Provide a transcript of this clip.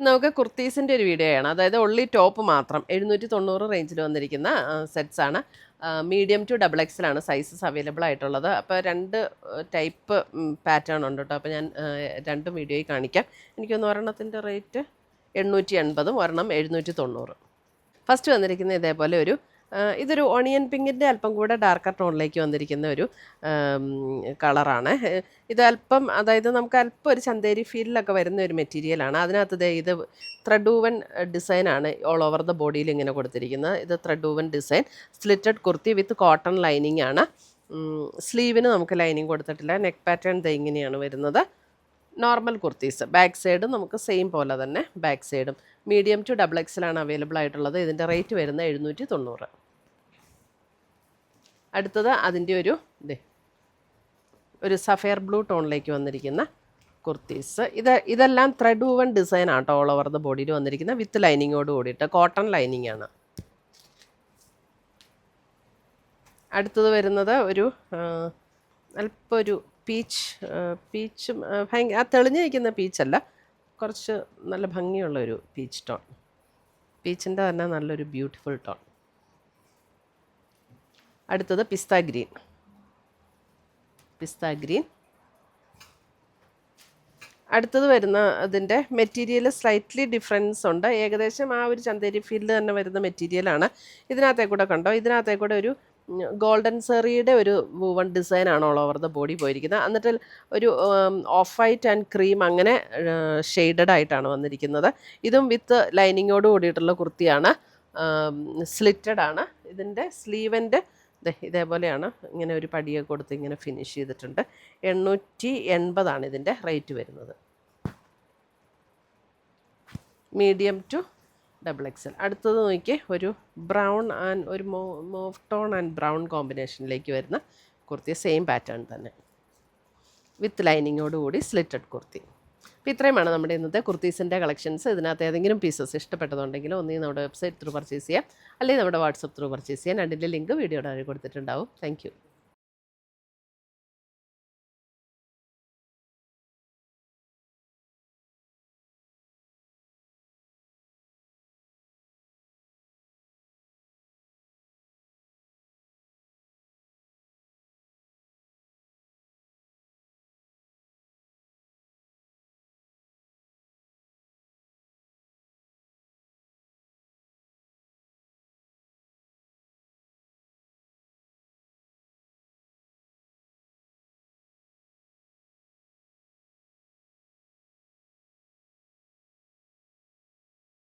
നമുക്ക് കുർത്തീസിൻ്റെ ഒരു വീഡിയോ ആണ്. അതായത് ഒള്ളി ടോപ്പ് മാത്രം 790 റേഞ്ചിൽ വന്നിരിക്കുന്ന സെറ്റ്സാണ്. മീഡിയം ടു ഡബിൾ എക്സലാണ് സൈസസ് അവൈലബിൾ ആയിട്ടുള്ളത്. അപ്പോൾ രണ്ട് ടൈപ്പ് പാറ്റേൺ ഉണ്ട് കേട്ടോ. അപ്പോൾ ഞാൻ രണ്ടും വീഡിയോയിൽ കാണിക്കാം. എനിക്കൊന്ന് ഒരെണ്ണത്തിൻ്റെ റേറ്റ് 880, ഒരെണ്ണം 790. ഫസ്റ്റ് വന്നിരിക്കുന്ന ഇതേപോലെ ഒരു ഇതൊരു ഓണിയൻ പിങ്കിൻ്റെ അല്പം കൂടെ ഡാർക്കർ ടോണിലേക്ക് വന്നിരിക്കുന്ന ഒരു കളറാണ്. ഇത് അല്പം, അതായത് നമുക്ക് അല്പം ഒരു ചന്തേരി ഫീലിലൊക്കെ വരുന്ന ഒരു മെറ്റീരിയലാണ്. അതിനകത്ത് ഇത് ത്രെഡ് വൂവൻ ഡിസൈനാണ് ഓൾ ഓവർ ദ ബോഡിയിൽ ഇങ്ങനെ കൊടുത്തിരിക്കുന്നത്. ഇത് thread woven design, slitted kurti വിത്ത് കോട്ടൺ ലൈനിങ് ആണ്. സ്ലീവിന് നമുക്ക് ലൈനിങ് കൊടുത്തിട്ടില്ല. നെക്ക് പാറ്റേൺ ഇങ്ങനെയാണ് വരുന്നത്. നോർമൽ കുർത്തീസ് ബാക്ക് സൈഡും നമുക്ക് സെയിം പോലെ തന്നെ ബാക്ക് സൈഡും മീഡിയം ടു ഡബിൾ എക്സലാണ് അവൈലബിൾ ആയിട്ടുള്ളത്. ഇതിൻ്റെ റേറ്റ് വരുന്നത് 790. അടുത്തത് അതിൻ്റെ ഒരു സഫയർ ബ്ലൂ ടോണിലേക്ക് വന്നിരിക്കുന്ന കുർത്തീസ്. ഇതെല്ലാം ത്രെഡ് വൂവൻ ഡിസൈൻ ആട്ടോ ഓൾ ഓവർ ദ ബോഡിയിൽ വന്നിരിക്കുന്ന വിത്ത് ലൈനിങ്ങോട് കൂടിയിട്ട് കോട്ടൺ ലൈനിങ് ആണ്. അടുത്തത് വരുന്നത് ഒരു അല്പം ഒരു പീച്ചും ആ തെളിഞ്ഞിരിക്കുന്ന പീച്ചല്ല, കുറച്ച് നല്ല ഭംഗിയുള്ളൊരു പീച്ച് ടോൺ. പീച്ചിൻ്റെ തന്നെ നല്ലൊരു ബ്യൂട്ടിഫുൾ ടോൺ. അടുത്തത് പിസ്ത ഗ്രീൻ. അടുത്തത് വരുന്ന അതിൻ്റെ മെറ്റീരിയൽ സ്ലൈറ്റ്ലി ഡിഫറൻസ് ഉണ്ട്. ഏകദേശം ആ ഒരു ചന്തേരി ഫീൽഡ് തന്നെ വരുന്ന മെറ്റീരിയലാണ്. ഇതിനകത്തേക്കൂടെ കണ്ടോ, ഇതിനകത്തേക്കൂടെ ഒരു ഗോൾഡൻ സെറിയുടെ ഒരു വൂവൺ ഡിസൈനാണ് ഓൾ ഓവർ ദ ബോഡി പോയിരിക്കുന്നത്. എന്നിട്ട് ഒരു ഓഫ് വൈറ്റ് ആൻഡ് ക്രീം അങ്ങനെ ഷെയ്ഡഡ് ആയിട്ടാണ് വന്നിരിക്കുന്നത്. ഇതും വിത്ത് ലൈനിങ്ങോട് കൂടിയിട്ടുള്ള കുർത്തിയാണ്. സ്ലിറ്റഡ് ആണ്. ഇതിൻ്റെ സ്ലീവൻ്റെ ഇതേപോലെയാണ്, ഇങ്ങനെ ഒരു പടിയൊക്കെ കൊടുത്ത് ഇങ്ങനെ ഫിനിഷ് ചെയ്തിട്ടുണ്ട്. 880 ഇതിൻ്റെ റേറ്റ് വരുന്നത്. Medium to double XL. അടുത്തത് നോക്കി ഒരു ബ്രൗൺ ആൻഡ് ഒരു മോവ് ടോൺ ആൻഡ് ബ്രൗൺ കോമ്പിനേഷനിലേക്ക് വരുന്ന കുർത്തി. സെയിം പാറ്റേൺ തന്നെ വിത്ത് ലൈനിങ്ങോട് കൂടി സ്ലിറ്റഡ് കുർത്തി. അപ്പോൾ ഇത്രയുമാണ് നമ്മുടെ ഇന്നത്തെ കുർത്തീസിൻ്റെ കളക്ഷൻസ്. ഇതിനകത്ത് ഏതെങ്കിലും പീസസ് ഇഷ്ടപ്പെട്ടതുണ്ടെങ്കിൽ ഒന്നുകിൽ നമ്മുടെ വെബ്സൈറ്റ് ത്രൂ പർച്ചേസ് ചെയ്യാം, അല്ലെങ്കിൽ നമ്മുടെ വാട്സപ്പ് ത്രൂ പർച്ചേസ് ചെയ്യാം. രണ്ടിൻ്റെ ലിങ്ക് വീഡിയോയുടെ കൊടുത്തിട്ടുണ്ടാവും. താങ്ക്